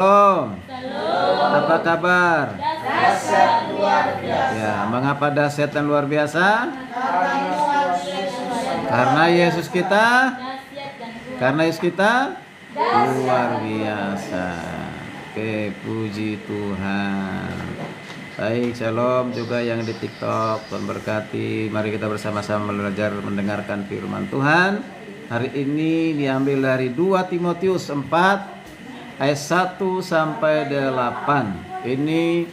Shalom. Shalom. Apa kabar? Dahsyat luar biasa. Ya, mengapa dahsyat dan luar biasa? Karena Yesus kita, karena Yesus kita luar biasa. Oke, puji Tuhan. Baik, shalom juga yang di TikTok. Tuhan berkati. Mari kita bersama-sama belajar mendengarkan firman Tuhan. Hari ini diambil dari 2 Timotius 4 ayat 1 sampai 8. Ini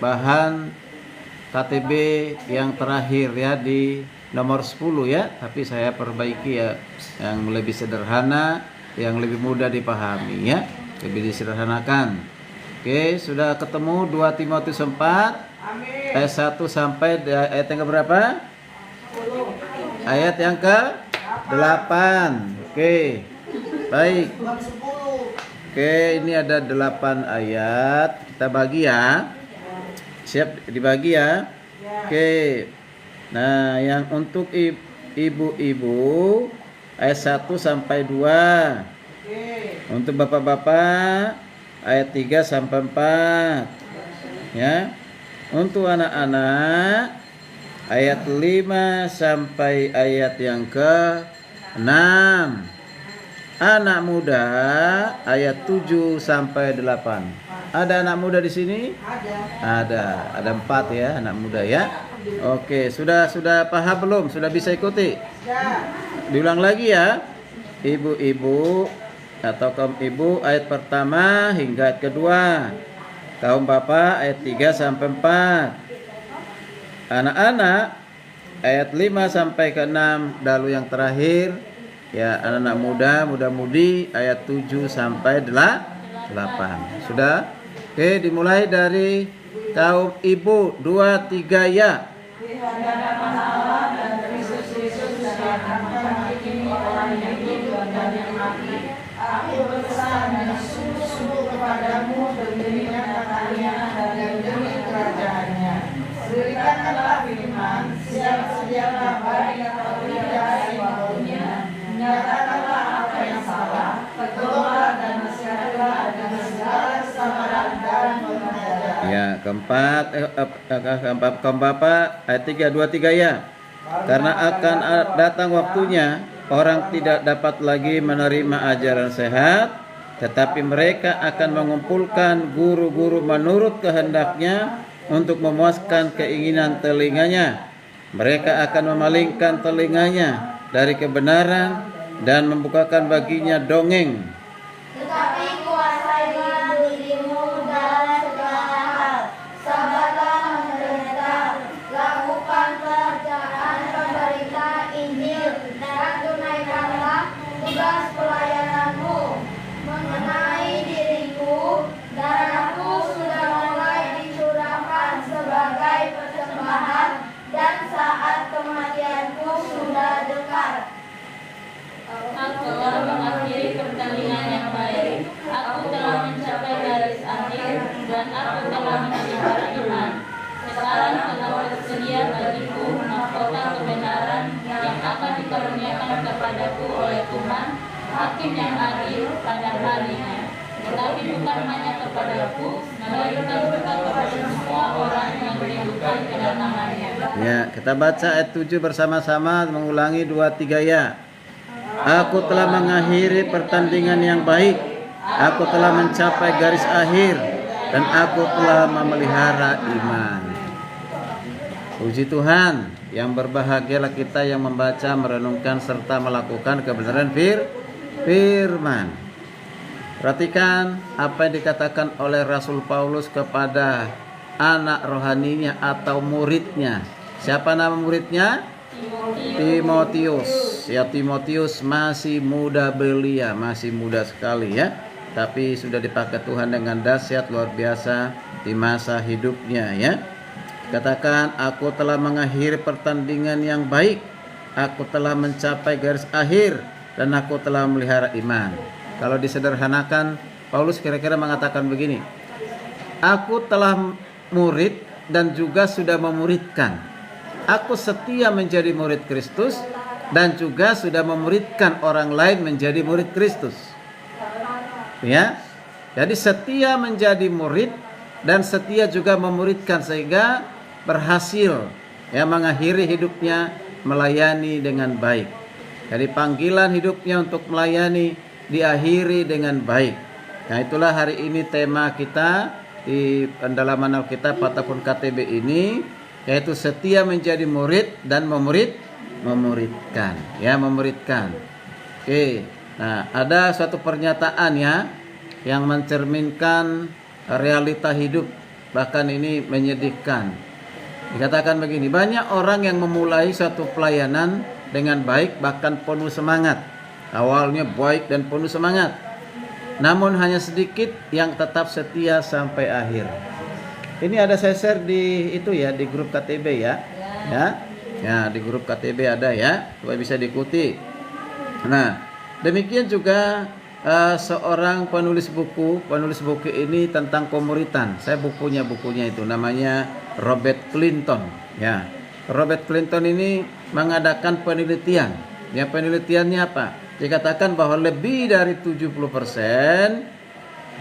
bahan KTB yang terakhir ya, di nomor 10 ya, tapi saya perbaiki ya, yang lebih sederhana, yang lebih mudah dipahami ya, lebih disederhanakan. Oke, sudah ketemu 2 Timotius 4 ayat 1 sampai ayat yang berapa? Ayat yang ke-8. Oke. Baik. Oke, ini ada 8 ayat. Kita bagi ya. Siap dibagi ya. Oke. Nah, yang untuk ibu-ibu ayat 1 sampai 2. Untuk bapak-bapak ayat 3 sampai 4. Ya. Untuk anak-anak ayat 5 sampai ayat yang ke-6. Anak muda ayat 7 sampai 8. Ada anak muda di sini? Ada 4 ya, anak muda ya. Oke, sudah paham belum? Sudah bisa ikuti? Diulang lagi ya. Ibu-ibu atau kaum ibu ayat pertama hingga ayat kedua. Kaum bapak ayat 3 sampai 4. Anak-anak ayat 5 sampai ke 6. Lalu yang terakhir ya, anak-anak muda-mudi ayat 7 sampai 8. Sudah? Oke, dimulai dari kaum ibu 2, 3 ya. Aku berpesan dan sungguh-sungguh kepadamu berdirinya katanya dan demi kerajaannya. Berikanlah firman, siap-siaplah baik atau tidak siapapun. Nyatakanlah apa yang salah, tegurlah dan nasihatlah dengan segala kesabaran dan pengajaran. Ya, keempat kaum bapak ayat 3, 2, 3 ya. Karena akan datang waktunya orang tidak dapat lagi menerima ajaran sehat, tetapi mereka akan mengumpulkan guru-guru menurut kehendaknya untuk memuaskan keinginan telinganya. Mereka akan memalingkan telinganya dari kebenaran dan membukakan baginya dongeng. Tetapi kuasailah dirimu dalam segala hal, sabarlah menderita, lakukan pekerjaan pemberita Injil, dan tunaikanlah tugas pelayananmu. Mengenai diriku, darahku sudah mulai dicurahkan sebagai persembahan, dan saat kematianku sudah dekat. Aku telah mengakhiri pertandingan yang baik. Aku telah mencapai garis akhir, dan aku telah memelihara iman. Sekarang telah tersedia bagiku mahkota kebenaran yang akan dikaruniakan kepadaku oleh Tuhan, Hakim yang adil pada harinya. Tetapi bukan hanya kepadaku, melainkan juga kepada semua orang yang merindukan kedatangannya. Ya, kita baca ayat 7 bersama-sama, mengulangi 2, 3 ya. Aku telah mengakhiri pertandingan yang baik. Aku telah mencapai garis akhir, dan aku telah memelihara iman. Puji Tuhan, yang berbahagialah kita yang membaca, merenungkan, serta melakukan kebenaran firman. Perhatikan apa yang dikatakan oleh Rasul Paulus kepada anak rohaninya atau muridnya. Siapa nama muridnya? Timotius. Ya, Timotius masih muda belia, masih muda sekali ya. Tapi sudah dipakai Tuhan dengan dahsyat luar biasa di masa hidupnya ya. Katakan, aku telah mengakhiri pertandingan yang baik. Aku telah mencapai garis akhir, dan aku telah memelihara iman. Kalau disederhanakan, Paulus kira-kira mengatakan begini. Aku telah murid dan juga sudah memuridkan. Aku setia menjadi murid Kristus dan juga sudah memuridkan orang lain menjadi murid Kristus. Ya, Jadi setia menjadi murid dan setia juga memuridkan sehingga berhasil ya mengakhiri hidupnya melayani dengan baik. Jadi panggilan hidupnya untuk melayani diakhiri dengan baik. Nah, itulah hari ini tema kita di pendalaman Alkitab ataupun KTB ini, yaitu setia menjadi murid dan memuridkan. Ya, memuridkan. Oke. Nah, ada suatu pernyataan ya yang mencerminkan realita hidup, bahkan ini menyedihkan. Dikatakan begini, banyak orang yang memulai suatu pelayanan dengan baik bahkan penuh semangat. Awalnya baik dan penuh semangat. Namun hanya sedikit yang tetap setia sampai akhir. Ini ada saya share di itu ya, di grup KTB ya. Ya, di grup KTB ada ya, supaya bisa diikuti. Nah, demikian juga seorang penulis buku ini tentang komuritan. Saya bukunya itu namanya Robert Clinton ya. Robert Clinton ini mengadakan penelitian. Ya, penelitiannya apa? Dikatakan bahwa lebih dari 70%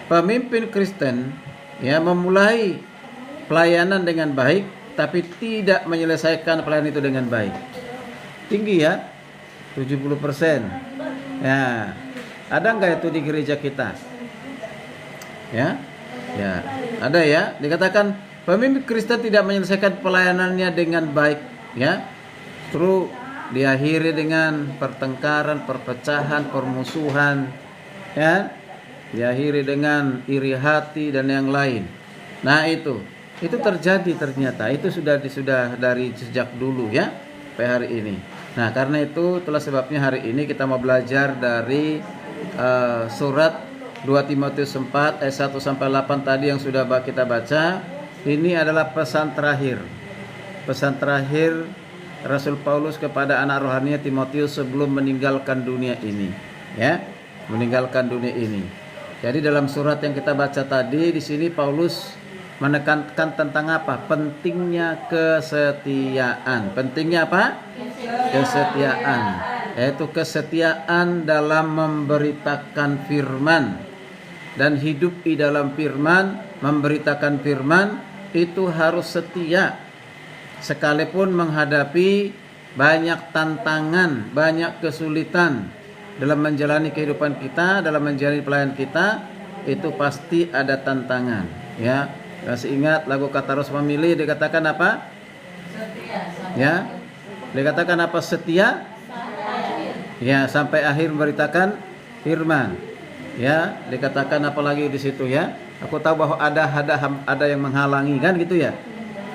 pemimpin Kristen ya memulai pelayanan dengan baik tapi tidak menyelesaikan pelayanan itu dengan baik. Tinggi ya, 70%. Ya, ada nggak itu di gereja kita? Ya, ada ya. Dikatakan pemimpin Kristen tidak menyelesaikan pelayanannya dengan baik, ya. Terus diakhiri dengan pertengkaran, perpecahan, permusuhan, ya. Diakhiri dengan iri hati dan yang lain. Nah, itu terjadi ternyata. Itu sudah dari sejak dulu ya, sampai hari ini. Nah, karena itulah sebabnya hari ini kita mau belajar dari surat 2 Timotius 4 ayat 1 sampai 8 tadi yang sudah kita baca. Ini adalah pesan terakhir. Pesan terakhir Rasul Paulus kepada anak rohaninya Timotius sebelum meninggalkan dunia ini, ya. Meninggalkan dunia ini. Jadi dalam surat yang kita baca tadi di sini Paulus menekankan tentang apa? Pentingnya kesetiaan. Pentingnya apa? Kesetiaan. Yaitu kesetiaan dalam memberitakan firman dan hidup di dalam firman, memberitakan firman itu harus setia sekalipun menghadapi banyak tantangan, banyak kesulitan dalam menjalani kehidupan kita, dalam menjalani pelayanan kita, itu pasti ada tantangan, ya. Masih ingat lagu Kata Ros Memilih dikatakan apa? Setia. Ya. Dikatakan apa? Setia? Ya, sampai akhir memberitakan firman. Ya, dikatakan apa lagi di situ ya? Aku tahu bahwa ada yang menghalangi kan gitu ya.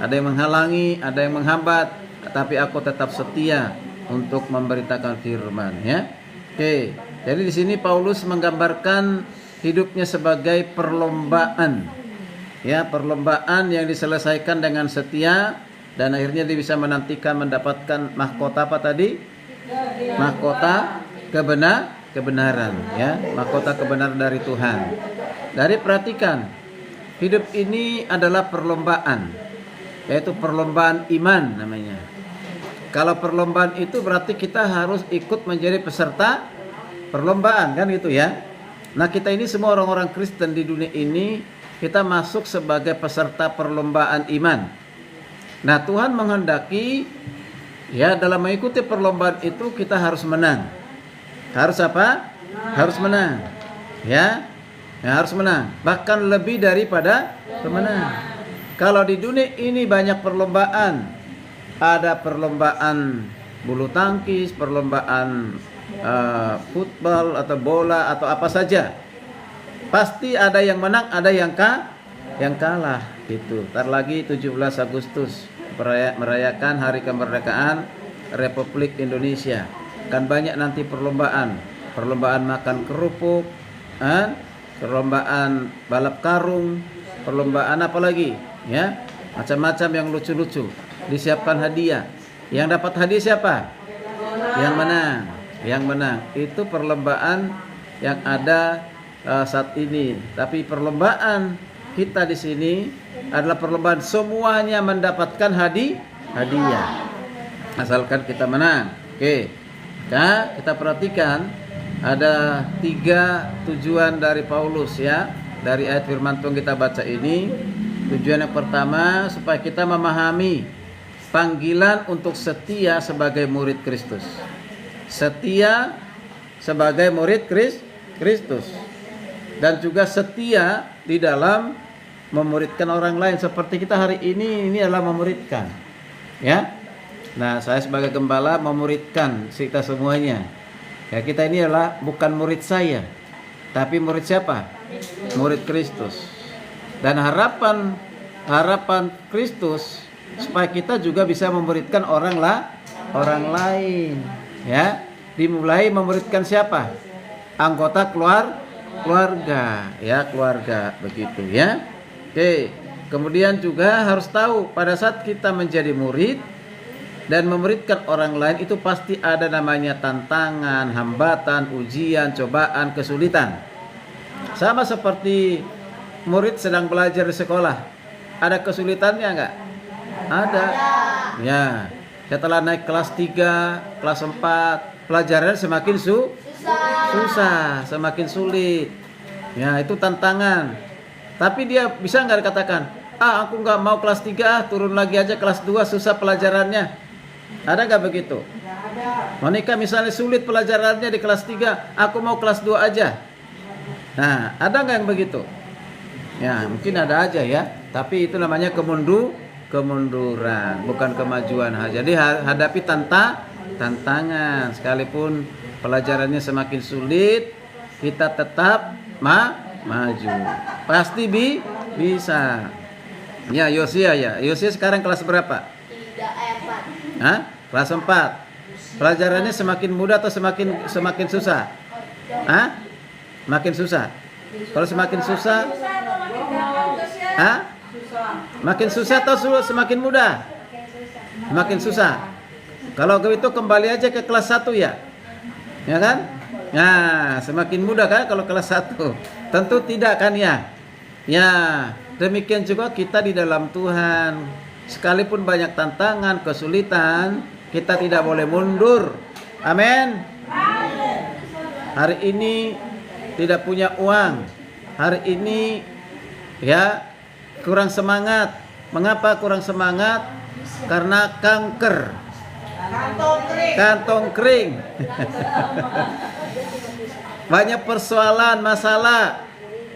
Ada yang menghalangi, ada yang menghambat, tapi aku tetap setia untuk memberitakan firman ya. Oke. Jadi di sini Paulus menggambarkan hidupnya sebagai perlombaan. Ya, perlombaan yang diselesaikan dengan setia dan akhirnya dia bisa menantikan mendapatkan mahkota apa tadi? Mahkota kebenaran ya, mahkota kebenaran dari Tuhan. Dari perhatikan, hidup ini adalah perlombaan, yaitu perlombaan iman namanya. Kalau perlombaan itu berarti kita harus ikut menjadi peserta perlombaan kan gitu ya. Nah, kita ini semua orang-orang Kristen di dunia ini kita masuk sebagai peserta perlombaan iman. Nah, Tuhan menghendaki ya dalam mengikuti perlombaan itu kita harus menang. Harus apa? Harus menang. Ya, harus menang. Bahkan lebih daripada pemenang. Kalau di dunia ini banyak perlombaan. Ada perlombaan bulu tangkis, perlombaan football atau bola atau apa saja. Pasti ada yang menang, ada yang kalah gitu. Ntar lagi 17 Agustus merayakan hari kemerdekaan Republik Indonesia. Kan banyak nanti perlombaan makan kerupuk, perlombaan balap karung, perlombaan apa lagi? Ya, macam-macam yang lucu-lucu. Disiapkan hadiah. Yang dapat hadiah siapa? Yang menang. Itu perlombaan yang ada saat ini. Tapi perlombaan kita di sini adalah perlombaan semuanya mendapatkan hadiah. Asalkan kita menang. Oke. Nah, kita perhatikan ada 3 tujuan dari Paulus ya. dari ayat firman Tuhan kita baca ini, tujuan yang pertama supaya kita memahami panggilan untuk setia sebagai murid Kristus. Setia sebagai murid Kristus. Dan juga setia di dalam memuridkan orang lain, seperti kita hari ini adalah memuridkan. Ya. Nah, saya sebagai gembala memuridkan kita semuanya. Ya, kita ini adalah bukan murid saya, tapi murid siapa? Murid Kristus. Dan harapan Kristus supaya kita juga bisa memuridkan orang lain. Ya, dimulai memuridkan siapa? Anggota keluarga, ya, keluarga begitu ya. Oke, kemudian juga harus tahu pada saat kita menjadi murid dan memuridkan orang lain itu pasti ada namanya tantangan, hambatan, ujian, cobaan, kesulitan. Sama seperti murid sedang belajar di sekolah. Ada kesulitannya enggak? Ada. Ya, setelah naik kelas 3, kelas 4, pelajaran semakin susah, semakin sulit. Ya, itu tantangan. Tapi dia bisa nggak dikatakan, aku nggak mau kelas 3, turun lagi aja kelas 2, susah pelajarannya. Ada nggak begitu? Monika misalnya sulit pelajarannya di kelas 3, aku mau kelas 2 aja. Nah, ada nggak yang begitu? Ya, mungkin ada aja ya. Tapi itu namanya kemunduran, bukan kemajuan. Jadi hadapi tantangan. Sekalipun pelajarannya semakin sulit, kita tetap maju. Pasti bisa. Ya, Yosia sekarang kelas berapa? 4. Hah? Kelas 4. Pelajarannya semakin mudah atau semakin susah? Hah? Makin susah. Kalau semakin susah? Hah? Makin susah atau semakin mudah? Makin susah. Kalau begitu kembali aja ke kelas 1 ya. Ya kan? Nah, semakin mudah kan kalau kelas 1? Tentu tidak kan ya? Ya, demikian juga kita di dalam Tuhan. Sekalipun banyak tantangan, kesulitan, kita tidak boleh mundur. Amin. Hari ini tidak punya uang. Hari ini ya kurang semangat. Mengapa kurang semangat? Karena kanker. Kantong kering. Banyak persoalan, masalah.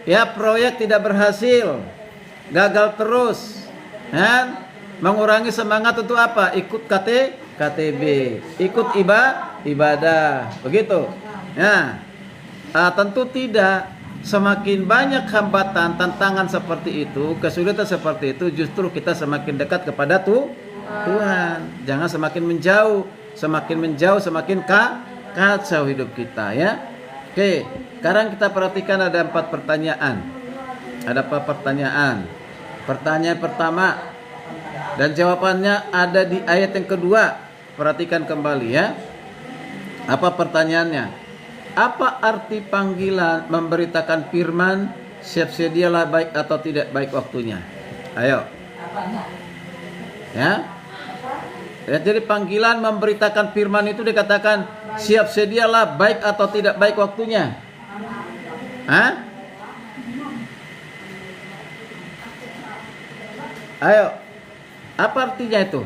Ya, proyek tidak berhasil. Gagal terus. Kan? Mengurangi semangat untuk apa? Ikut KTB, ikut ibadah. Begitu. Nah, tentu tidak. Semakin banyak hambatan, tantangan seperti itu, kesulitan seperti itu, justru kita semakin dekat kepada Tuhan. Jangan semakin menjauh, semakin kacau hidup kita ya. Oke, sekarang kita perhatikan ada 4 pertanyaan. Ada 4 pertanyaan. Pertanyaan pertama dan jawabannya ada di ayat yang kedua. Perhatikan kembali ya. Apa pertanyaannya? Apa arti panggilan memberitakan firman? Siap sedialah baik atau tidak baik waktunya. Ayo. Ya. Jadi panggilan memberitakan firman itu dikatakan siap sedialah baik atau tidak baik waktunya. Hah? Ayo. Apa artinya itu?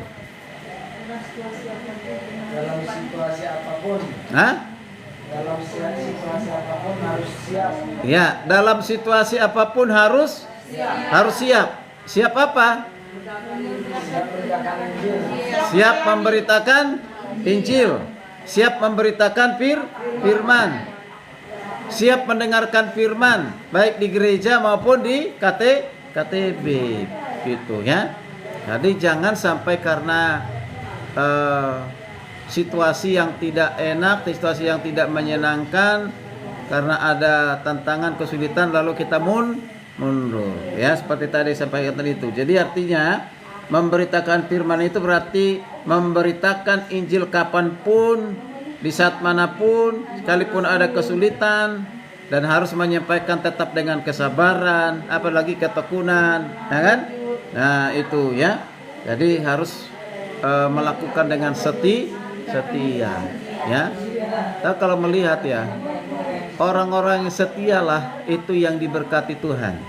Dalam situasi apapun. Hah? Dalam situasi apapun harus siap. Ya, dalam situasi apapun harus siap. Siap apa? Siap memberitakan Injil. Siap memberitakan firman. Siap mendengarkan firman, baik di gereja maupun di KTB, gitu ya. Jadi jangan sampai karena situasi yang tidak enak, situasi yang tidak menyenangkan, karena ada tantangan, kesulitan, lalu kita mundur. Ya, seperti tadi sampaikan tadi itu. Jadi artinya memberitakan firman itu berarti memberitakan Injil kapanpun, di saat manapun, sekalipun ada kesulitan, dan harus menyampaikan tetap dengan kesabaran, apalagi ketekunan, ya kan? Nah itu ya. Jadi harus melakukan dengan setia, ya. Kita kalau melihat ya, orang-orang yang setialah itu yang diberkati Tuhan.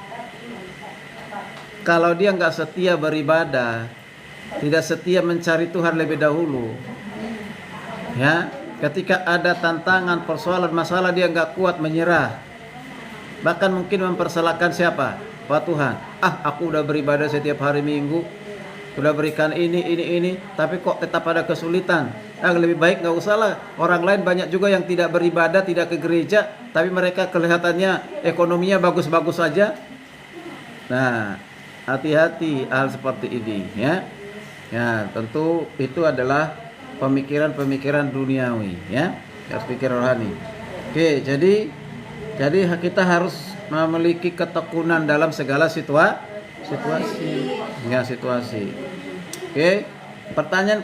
Kalau dia nggak setia beribadah, tidak setia mencari Tuhan lebih dahulu, ya, ketika ada tantangan, persoalan, masalah, dia nggak kuat, menyerah, bahkan mungkin mempersalahkan siapa? Pak Tuhan. Aku udah beribadah setiap hari Minggu, udah berikan ini, tapi kok tetap ada kesulitan. Lebih baik nggak usah lah. Orang lain banyak juga yang tidak beribadah, tidak ke gereja, tapi mereka kelihatannya ekonominya bagus-bagus saja. Nah, hati-hati hal seperti ini, ya. Ya, tentu itu adalah pemikiran-pemikiran duniawi, ya. Harus pikir rohani. Oke, jadi kita harus memiliki ketekunan dalam segala situasi. Ya, situasi. Oke. Pertanyaan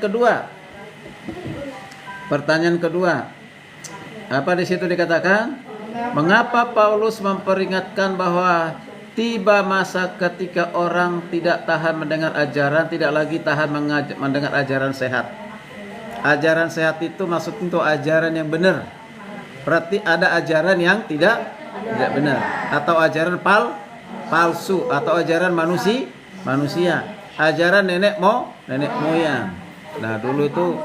kedua. Apa di situ dikatakan? Mengapa Paulus memperingatkan bahwa tiba masa ketika orang tidak tahan mendengar ajaran, tidak lagi tahan mendengar ajaran sehat. Ajaran sehat itu maksud untuk ajaran yang benar. Berarti ada ajaran yang tidak benar, atau ajaran palsu, atau ajaran manusia, ajaran nenek moyang. Nah, dulu itu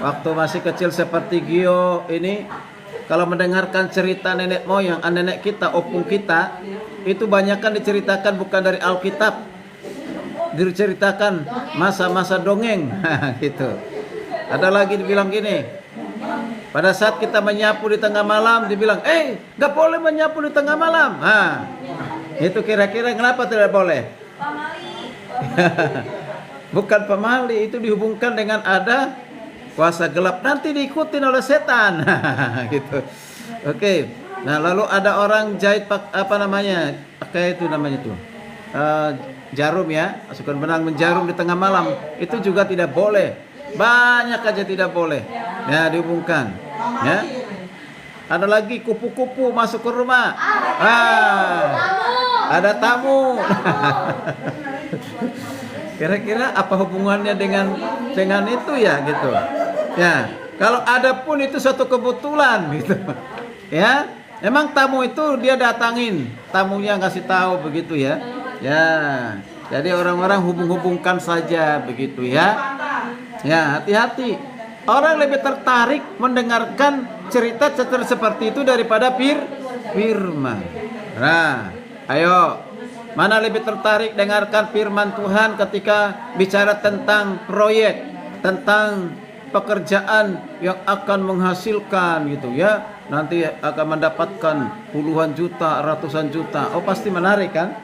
waktu masih kecil seperti Gio ini, kalau mendengarkan cerita nenek moyang, nenek kita, opung kita, itu banyakkan diceritakan bukan dari Alkitab, diceritakan masa-masa dongeng. Gitu. Ada lagi dibilang gini, pada saat kita menyapu di tengah malam, dibilang, gak boleh menyapu di tengah malam. Itu kira-kira kenapa tidak boleh? Bukan pemali, itu dihubungkan dengan ada kuasa gelap, nanti diikutin oleh setan. Gitu. Oke. Nah, lalu ada orang jahit pakai itu namanya tuh jarum, ya, masukkan benang menjarum di tengah malam, itu juga tidak boleh. Banyak aja tidak boleh, ya, dihubungkan, ya. Ada lagi kupu-kupu masuk ke rumah, ada tamu. Kira-kira apa hubungannya dengan itu, ya, gitu, ya. Kalau ada pun itu suatu kebetulan, gitu, ya. Emang tamu itu dia datangin, tamunya ngasih tahu begitu, ya. Ya, jadi orang-orang hubung-hubungkan saja begitu, ya. Ya, hati-hati. Orang lebih tertarik mendengarkan cerita seperti itu daripada firman. Nah, ayo, mana lebih tertarik dengarkan firman Tuhan ketika bicara tentang proyek, tentang pekerjaan yang akan menghasilkan, gitu, ya. Nanti akan mendapatkan puluhan juta, ratusan juta. Oh, pasti menarik kan?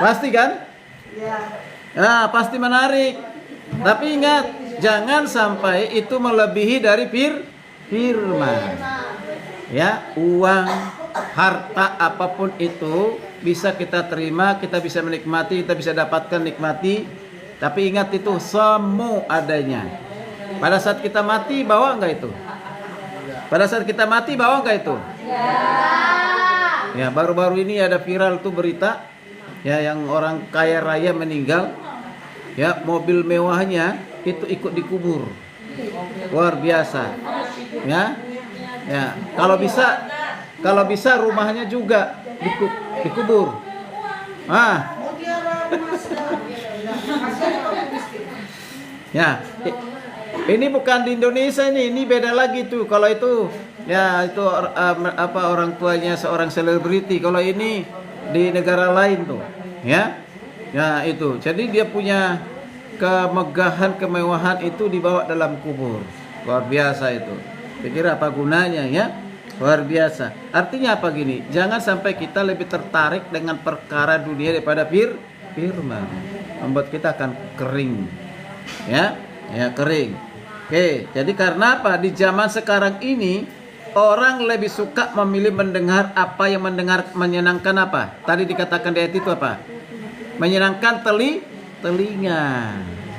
Pasti kan? Ya, pasti menarik. Tapi ingat, jangan sampai itu melebihi dari firman. Ya, uang, harta, apapun itu bisa kita terima, kita bisa menikmati, kita bisa dapatkan, nikmati. Tapi ingat, itu semu adanya. Pada saat kita mati, bawa enggak itu? Pada saat kita mati, bawa enggak itu? Ya, baru-baru ini ada viral tuh berita, ya, yang orang kaya raya meninggal, ya, mobil mewahnya itu ikut dikubur. Luar biasa. Ya. Ya, kalau bisa rumahnya juga dikubur. Ya. Ini bukan di Indonesia, ini beda lagi tuh. Kalau itu, ya, itu orang tuanya seorang selebriti. Kalau ini di negara lain tuh, ya. Ya, itu. Jadi dia punya kemegahan, kemewahan itu dibawa dalam kubur. Luar biasa itu. Pikir apa gunanya, ya? Luar biasa. Artinya apa gini? Jangan sampai kita lebih tertarik dengan perkara dunia daripada firman. Membuat kita akan kering. Ya? Ya, kering. Oke, jadi karena apa? Di zaman sekarang ini orang lebih suka memilih mendengar apa yang menyenangkan apa? Tadi dikatakan di ayat itu apa? Menyenangkan telinga.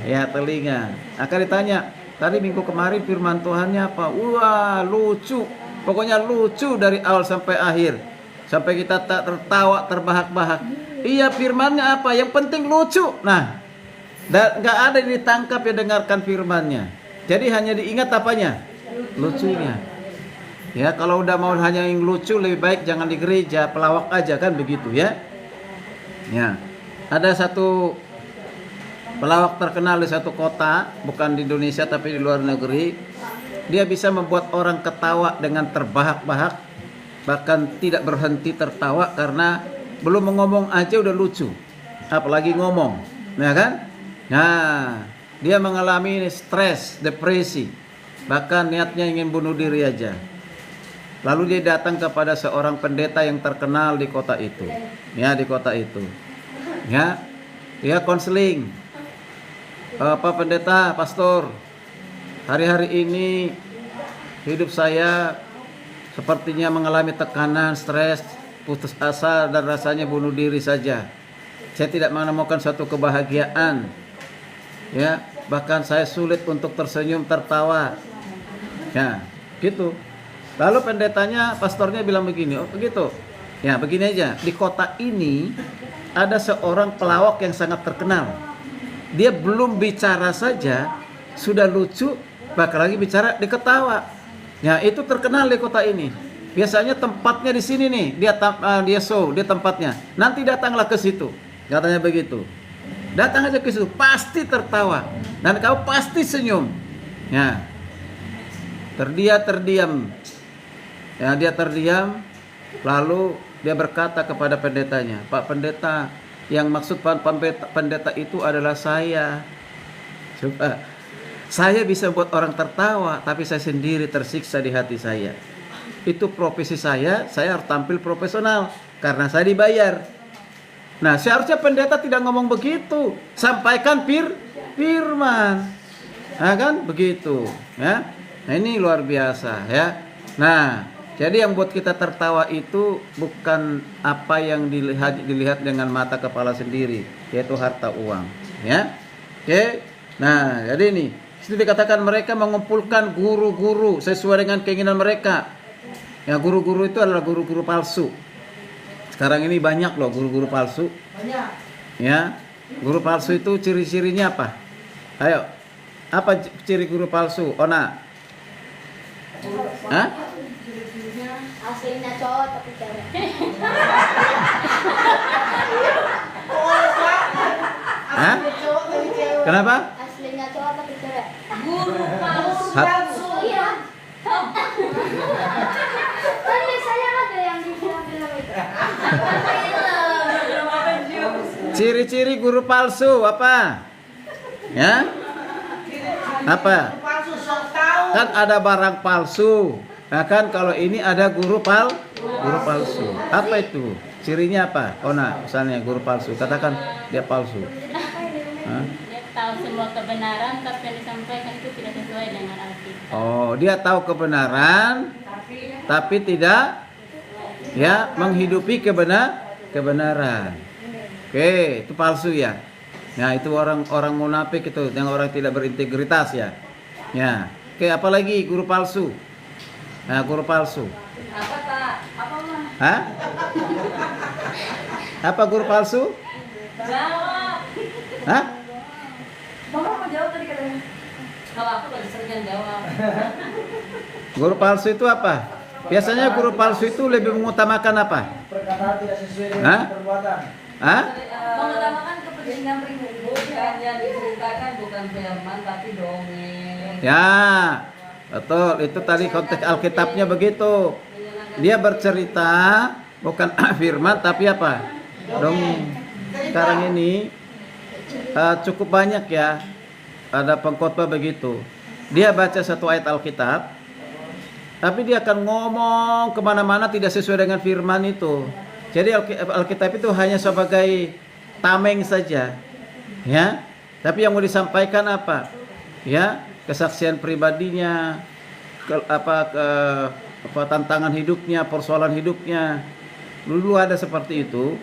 Ya, telinga. Akan ditanya, tadi minggu kemarin firman Tuhannya apa? Wah, lucu. Pokoknya lucu dari awal sampai akhir. Sampai kita tak tertawa, terbahak-bahak. Iya, firmannya apa? Yang penting lucu. Nah, nggak ada yang ditangkap yang dengarkan firmannya. Jadi hanya diingat apanya? Lucunya. Ya, kalau udah mau hanya yang lucu lebih baik jangan di gereja, pelawak aja kan begitu ya. Ya. Ada satu pelawak terkenal di satu kota, bukan di Indonesia tapi di luar negeri. Dia bisa membuat orang ketawa dengan terbahak-bahak, bahkan tidak berhenti tertawa karena belum ngomong aja udah lucu. Apalagi ngomong, ya kan? Nah, dia mengalami stres, depresi, bahkan niatnya ingin bunuh diri aja. Lalu dia datang kepada seorang pendeta yang terkenal di kota itu. Ya, di kota itu. Ya, dia konseling. Pak pendeta, pastor, hari-hari ini hidup saya sepertinya mengalami tekanan, stres, putus asa dan rasanya bunuh diri saja. Saya tidak menemukan suatu kebahagiaan. Ya, bahkan saya sulit untuk tersenyum, tertawa. Ya, gitu. Lalu pendetanya, pastornya bilang begini, oh begitu. Ya, begini aja. Di kota ini ada seorang pelawak yang sangat terkenal. Dia belum bicara saja sudah lucu, bahkan lagi bicara diketawa. Ya, itu terkenal di kota ini. Biasanya tempatnya di sini nih, dia show, dia tempatnya. Nanti datanglah ke situ. Katanya begitu. Datang aja ke situ, pasti tertawa dan kau pasti senyum. Ya. Terdiam. Ya, dia terdiam, lalu dia berkata kepada pendetanya, Pak pendeta, yang maksud pendeta itu adalah saya. Coba, saya bisa buat orang tertawa, tapi saya sendiri tersiksa di hati saya. Itu profesi saya harus tampil profesional, karena saya dibayar. Nah, seharusnya pendeta tidak ngomong begitu, sampaikan firman. Nah, kan begitu, ya. Nah, ini luar biasa, ya. Nah, jadi yang buat kita tertawa itu bukan apa yang dilihat dengan mata kepala sendiri, yaitu harta uang, ya. Oke. Nah, jadi ini situ dikatakan mereka mengumpulkan guru-guru sesuai dengan keinginan mereka. Ya, guru-guru itu adalah guru-guru palsu. Sekarang ini banyak loh guru-guru palsu. Banyak. Ya. Guru palsu itu ciri-cirinya apa? Ayo. Apa ciri guru palsu? Ona. Hah? Aslinya cowok tapi cewek. Hah? Kenapa? Aslinya cowok tapi cewek. Guru palsu. Iya. Kan saya ada yang bilang itu. Ciri-ciri guru palsu apa? Ya? Apa? Palsu sok tahu. Kan ada barang palsu. Nah kan kalau ini ada guru palsu. Apa itu? Cirinya apa? Ona, misalnya guru palsu. Katakan dia palsu. Hah? Dia tahu semua kebenaran, tapi yang disampaikan itu tidak sesuai dengan Alkitab. Oh, dia tahu kebenaran, tapi tidak ya menghidupi kebenaran. Oke, itu palsu ya. Nah, itu orang munafik itu, yang orang tidak berintegritas ya. Ya. Oke, apalagi guru palsu. Nah, guru palsu. Apa Pak? Apa Mah? Hah? Apa guru palsu? Jawab. Hah? Bapak mau jawab tadi katanya. Kalau aku lagi sering jawab. Guru palsu itu apa? Biasanya guru palsu itu lebih mengutamakan apa? Perkataan tidak sesuai dengan Hah? perbuatan. Hah? Mengutamakan kepentingan pribadi. Bukan yang diceritakan bukan firman tapi dongeng. Ya, betul. Itu tadi konteks Alkitabnya begitu. Dia bercerita bukan firman tapi apa? Dongeng. Sekarang ini cukup banyak ya. Ada pengkhotbah begitu. Dia baca satu ayat Alkitab, tapi dia akan ngomong kemana-mana tidak sesuai dengan firman itu. Jadi Alkitab itu hanya sebagai tameng saja, ya. Tapi yang mau disampaikan apa? Ya, kesaksian pribadinya, tantangan hidupnya, persoalan hidupnya. Dulu ada seperti itu,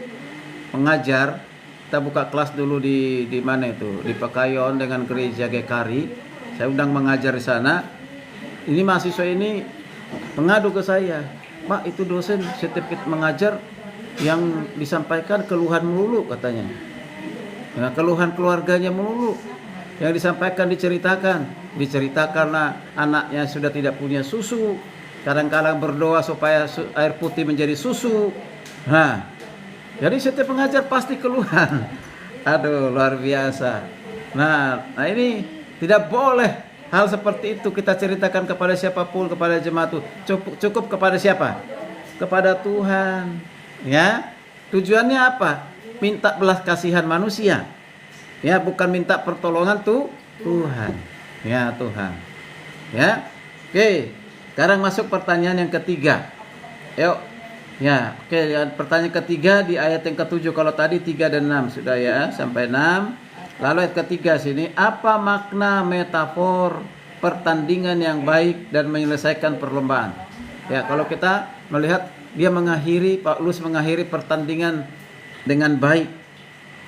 mengajar. Kita buka kelas dulu di mana itu? Di Pekayon dengan gereja GKRI. Saya undang mengajar di sana. Ini mahasiswa ini mengadu ke saya, Pak, itu dosen sertifikat mengajar yang disampaikan keluhan melulu katanya. Nah, keluhan keluarganya melulu. Yang disampaikan diceritakanlah anaknya sudah tidak punya susu, kadang-kadang berdoa supaya air putih menjadi susu. Nah, jadi setiap pengajar pasti keluhan. Aduh, luar biasa. Nah ini tidak boleh hal seperti itu kita ceritakan kepada siapapun, kepada jemaat itu. Cukup kepada siapa? Kepada Tuhan. Ya, tujuannya apa? Minta belas kasihan manusia. Ya, bukan minta pertolongan Tuhan. Ya, Tuhan. Ya. Oke, sekarang masuk pertanyaan yang ketiga. Yuk. Ya, oke, pertanyaan ketiga di ayat yang ke-7. Kalau tadi 3 dan 6 sudah ya, sampai 6. Lalu ayat ketiga sini, apa makna metafor pertandingan yang baik dan menyelesaikan perlombaan? Ya, kalau kita melihat dia Paulus mengakhiri pertandingan dengan baik.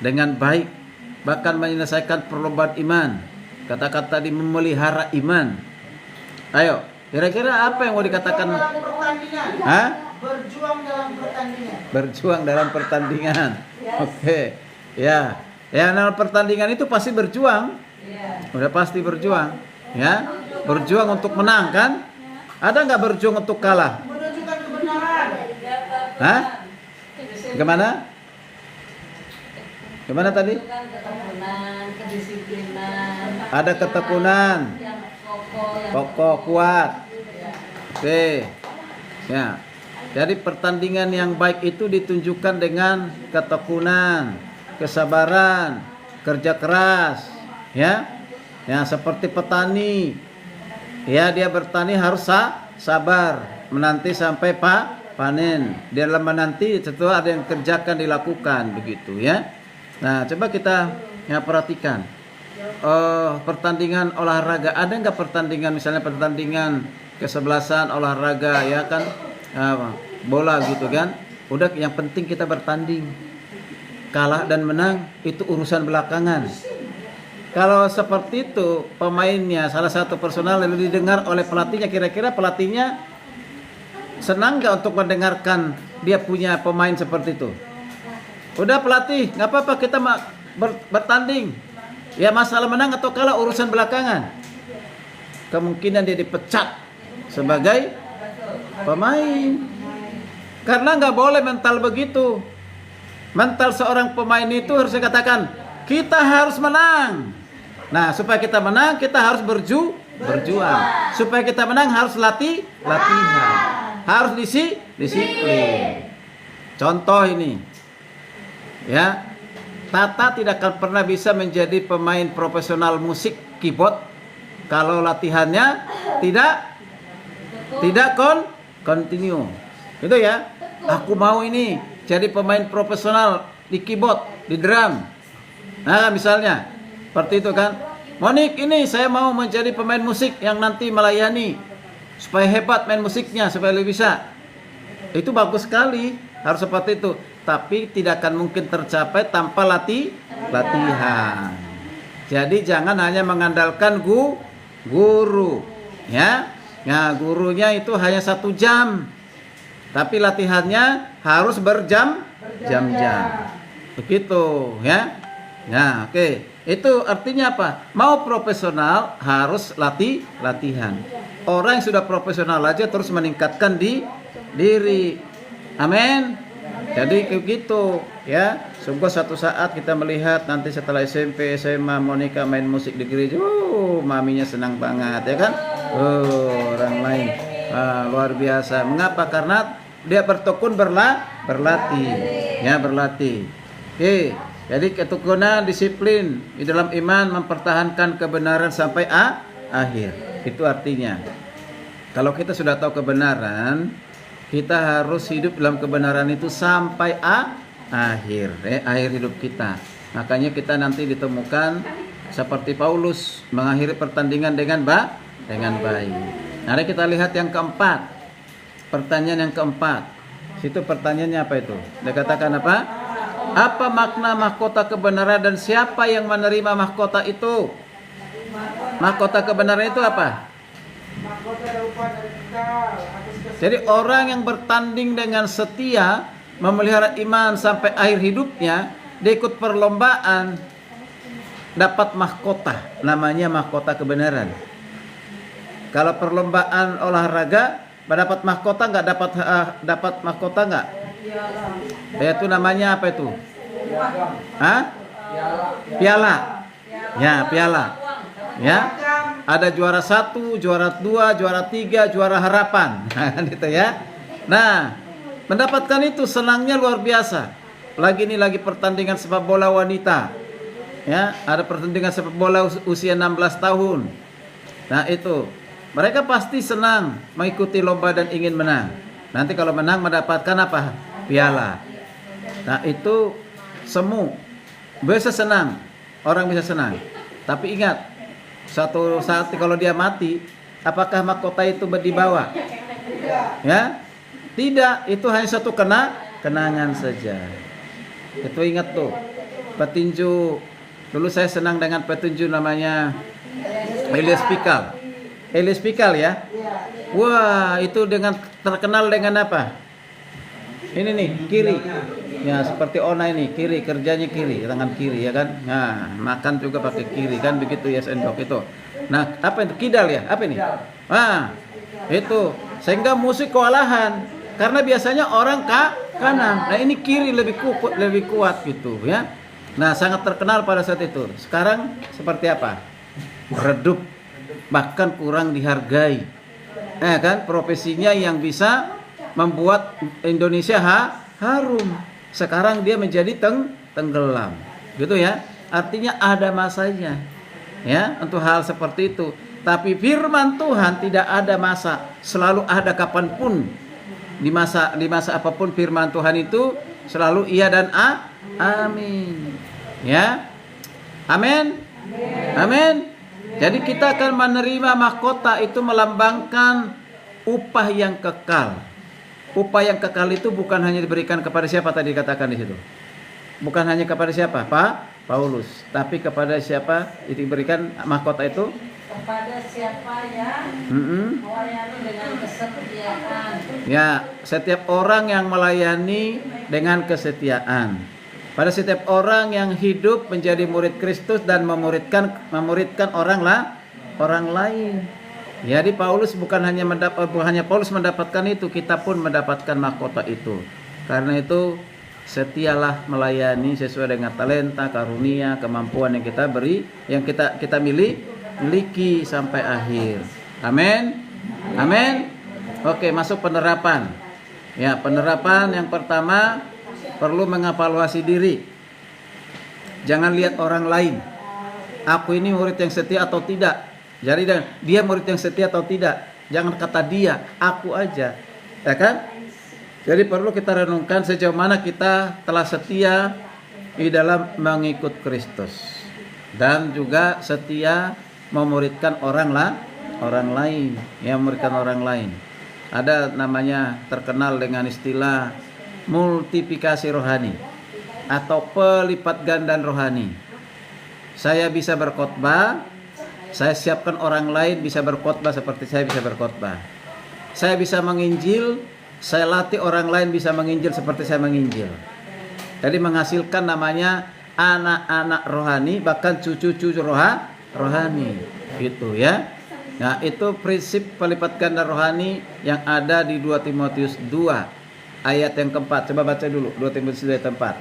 Dengan baik, bahkan menyelesaikan perlombaan iman. Kata-kata tadi memelihara iman. Ayo, kira-kira apa yang mau dikatakan? Hah? Berjuang dalam pertandingan. Berjuang dalam pertandingan. Oke. Ya. Ya, dalam pertandingan itu pasti berjuang. Udah pasti berjuang. Ya. Berjuang untuk menang kan? Ada nggak berjuang untuk kalah? Menunjukkan kebenaran. Hah? Gimana? Gimana tadi? Ketekunan, kedisiplinan, Ada ketekunan, yang kokoh, yang kokoh, kuat. Oke. Ya. Jadi pertandingan yang baik itu ditunjukkan dengan ketekunan, kesabaran, kerja keras, ya. Ya, seperti petani. Ya, dia bertani harus sabar, menanti sampai panen. Di dalam menanti setelah ada yang kerjakan dilakukan begitu ya. Nah, coba kita ya perhatikan. Pertandingan olahraga, ada nggak pertandingan misalnya pertandingan kesebelasan olahraga ya kan? Bola gitu kan, udah yang penting kita bertanding, kalah dan menang itu urusan belakangan. Kalau seperti itu pemainnya salah satu personal lalu didengar oleh pelatihnya, kira-kira pelatihnya senang nggak untuk mendengarkan dia punya pemain seperti itu? Udah pelatih, nggak apa-apa kita bertanding, ya masalah menang atau kalah urusan belakangan. Kemungkinan dia dipecat sebagai pemain. Karena nggak boleh mental begitu. Mental seorang pemain itu harus dikatakan, kita harus menang. Nah, supaya kita menang, kita harus berjuang. Supaya kita menang harus latihan. Harus disiplin. Contoh ini. Ya. Tata tidak akan pernah bisa menjadi pemain profesional musik keyboard kalau latihannya tidak continue. Itu ya. Aku mau ini jadi pemain profesional di keyboard, di drum. Nah, misalnya seperti itu kan. Monik, ini saya mau menjadi pemain musik yang nanti melayani supaya hebat main musiknya, supaya lebih bisa. Itu bagus sekali, harus seperti itu. Tapi tidak akan mungkin tercapai tanpa latihan. Jadi jangan hanya mengandalkan guru, ya. Nah, gurunya itu hanya 1 jam. Tapi latihannya harus berjam-jam. Begitu, ya. Nah, oke. Itu artinya apa? Mau profesional harus latihan. Orang yang sudah profesional aja terus meningkatkan diri. Amin. Jadi begitu, ya. Sungguh satu saat kita melihat nanti setelah SMP, SMA Monica main musik di gereja. Maminya senang banget, ya kan? Orang lain luar biasa. Mengapa? Karena dia bertekun berlatih, ya berlatih. Oke, jadi ketekunan, disiplin di dalam iman, mempertahankan kebenaran sampai akhir. Itu artinya, kalau kita sudah tahu kebenaran, kita harus hidup dalam kebenaran itu sampai akhir hidup kita. Makanya kita nanti ditemukan seperti Paulus mengakhiri pertandingan dengan baik. Mari kita lihat yang keempat. Pertanyaan yang keempat. Situ pertanyaannya apa itu? Dia katakan apa? Apa makna mahkota kebenaran dan siapa yang menerima mahkota itu? Mahkota kebenaran itu apa? Jadi orang yang bertanding dengan setia, memelihara iman sampai akhir hidupnya, dia ikut perlombaan, dapat mahkota, namanya mahkota kebenaran. Kalau perlombaan olahraga, Dapat mahkota nggak? Dapat mahkota nggak? Itu namanya apa itu? Hah? Piala. Ya, piala. Ya. Ada juara 1, juara 2, juara 3, juara harapan. Nah, gitu ya. Nah, mendapatkan itu senangnya luar biasa. Lagi pertandingan sepak bola wanita. Ya, ada pertandingan sepak bola usia 16 tahun. Nah, itu. Mereka pasti senang mengikuti lomba dan ingin menang. Nanti kalau menang mendapatkan apa? Piala. Nah, itu semu. Bisa senang. Orang bisa senang. Tapi ingat, satu saat kalau dia mati, apakah mahkota itu dibawa? Ya? Tidak, itu hanya satu kenangan saja. Itu ingat tuh. Petinju. Dulu saya senang dengan petinju namanya Elias Pikal. Elias Pikal ya. Wah, itu terkenal dengan apa? Ini nih, kiri. Ya, seperti Ona ini, kiri, kerjanya kiri, tangan kiri ya kan. Nah, makan juga pakai kiri kan, begitu ya sendok itu. Nah, apa itu? Kidal ya? Apa ini? Ah, itu. Sehingga musik kewalahan karena biasanya orang kanan. Nah, ini kiri lebih kuat gitu ya. Nah, sangat terkenal pada saat itu. Sekarang seperti apa? Redup, bahkan kurang dihargai. Kan profesinya yang bisa membuat Indonesia harum. Sekarang dia menjadi tenggelam. Gitu ya. Artinya ada masanya. Ya, untuk hal seperti itu. Tapi firman Tuhan tidak ada masa, selalu ada kapanpun. Di masa apapun firman Tuhan itu selalu iya dan amin. Ya. Amin. Amin. Jadi kita akan menerima mahkota itu melambangkan upah yang kekal. Upah yang kekal itu bukan hanya diberikan kepada siapa tadi katakan di situ. Bukan hanya kepada siapa? Pak Paulus, tapi kepada siapa diberikan mahkota itu? Kepada siapa yang melayani dengan kesetiaan. Ya, setiap orang yang melayani dengan kesetiaan. Pada setiap orang yang hidup menjadi murid Kristus dan memuridkan orang lain. Jadi Paulus bukan hanya Paulus mendapatkan itu, kita pun mendapatkan mahkota itu. Karena itu setialah melayani sesuai dengan talenta, karunia, kemampuan yang kita beri, yang kita miliki sampai akhir. Amin. Amin. Oke, masuk penerapan. Ya, penerapan yang pertama perlu mengevaluasi diri. Jangan lihat orang lain. Aku ini murid yang setia atau tidak. Jadi dia murid yang setia atau tidak. Jangan kata dia, aku aja. Ya kan? Jadi perlu kita renungkan sejauh mana kita telah setia di dalam mengikut Kristus. Dan juga setia memuridkan orang lain. Ya, memuridkan orang lain. Ada namanya terkenal dengan istilah multiplikasi rohani atau pelipat gandaan rohani. Saya bisa berkhotbah, saya siapkan orang lain bisa berkhotbah seperti saya bisa berkhotbah. Saya bisa menginjil, saya latih orang lain bisa menginjil seperti saya menginjil. Jadi menghasilkan namanya anak-anak rohani, bahkan cucu-cucu rohani gitu ya. Nah, itu prinsip pelipat ganda rohani yang ada di 2 Timotius 2 ayat yang keempat. Coba baca dulu 2 Timotius 2 ayat 4.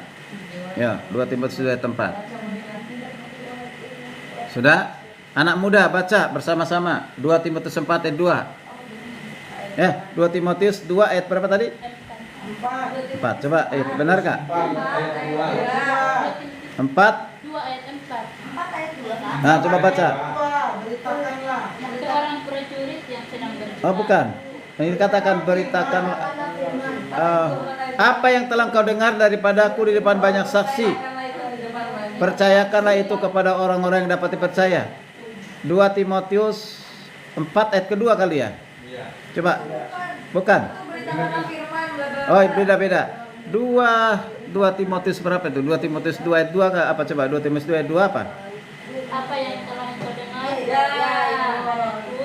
Ya, 2 Timotius 2 ayat 4. Sudah? Anak muda baca bersama-sama 2 Timotius 4 ayat 2. 2 Timotius 2 ayat berapa tadi? 4. Coba benar kah? 4 2 ayat 4. Nah, coba baca. Seorang prajurit yang sedang berjuang. Oh, bukan. Ini katakan beritakan apa yang telah kau dengar daripadaku di depan banyak saksi. Percayakanlah itu kepada orang-orang yang dapat dipercaya. 2 Timotius 4 ayat kedua kali ya? Coba. Bukan. Oh, beda-beda. 2 Timotius berapa itu? 2 Timotius 2 ayat 2 kah? Apa coba? 2 Timotius 2 ayat 2 apa? Apa yang telah kau dengar?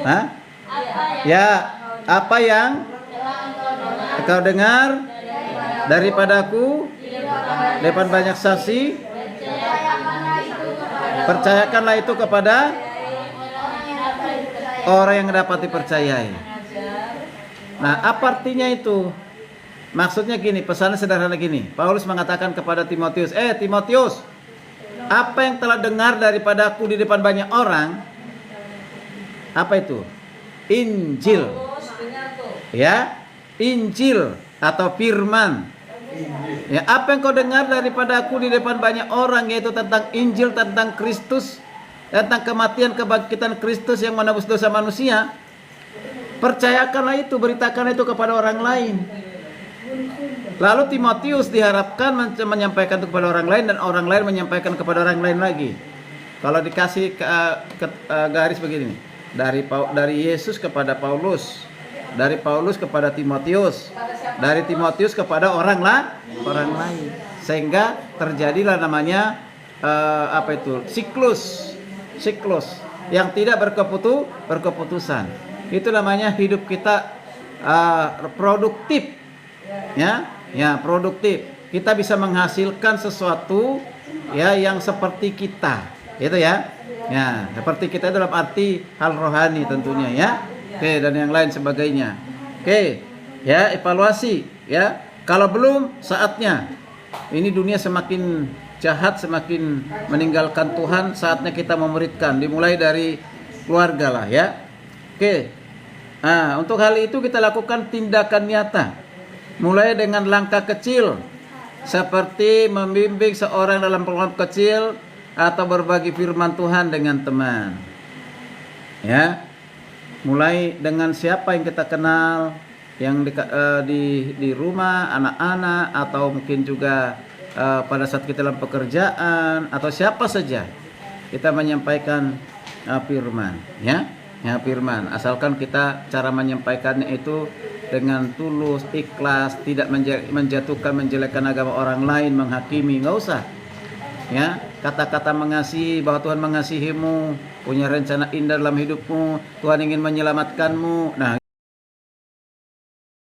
Hah? Ya, apa yang kau dengar daripadaku depan banyak saksi, percayakanlah itu kepada orang yang dapat dipercayai. Nah, apa artinya itu? Maksudnya gini, pesannya sederhana gini. Paulus mengatakan kepada Timotius, Timotius, apa yang telah dengar daripada aku di depan banyak orang, apa itu? Injil. Ya, Injil atau firman. Ya, apa yang kau dengar daripada aku di depan banyak orang, yaitu tentang Injil, tentang Kristus, tentang kematian kebangkitan Kristus yang menebus dosa manusia, percayakanlah itu, beritakan itu kepada orang lain. Lalu Timotius diharapkan menyampaikan itu kepada orang lain, dan orang lain menyampaikan kepada orang lain lagi. Kalau dikasih garis begini, dari Yesus kepada Paulus, dari Paulus kepada Timotius, dari Timotius kepada orang lain, sehingga terjadilah namanya siklus yang tidak berkeputusan. Itu namanya hidup kita produktif, ya produktif. Kita bisa menghasilkan sesuatu ya yang seperti kita, gitu ya. Ya, seperti kita dalam arti hal rohani tentunya ya. Oke, dan yang lain sebagainya. Oke, ya evaluasi ya. Kalau belum, saatnya. Ini dunia semakin jahat, semakin meninggalkan Tuhan, saatnya kita memuridkan. Dimulai dari keluarga lah ya. Oke. Nah, untuk hal itu kita lakukan tindakan nyata. Mulai dengan langkah kecil, seperti membimbing seorang dalam kelompok kecil atau berbagi firman Tuhan dengan teman. Ya. Mulai dengan siapa yang kita kenal, yang di rumah, anak-anak, atau mungkin juga pada saat kita dalam pekerjaan, atau siapa saja kita menyampaikan firman, ya firman. Asalkan kita cara menyampaikannya itu dengan tulus, ikhlas, tidak menjatuhkan, menjelekkan agama orang lain, menghakimi, nggak usah. Ya, kata-kata mengasihi, bahwa Tuhan mengasihimu, punya rencana indah dalam hidupmu, Tuhan ingin menyelamatkanmu. Nah,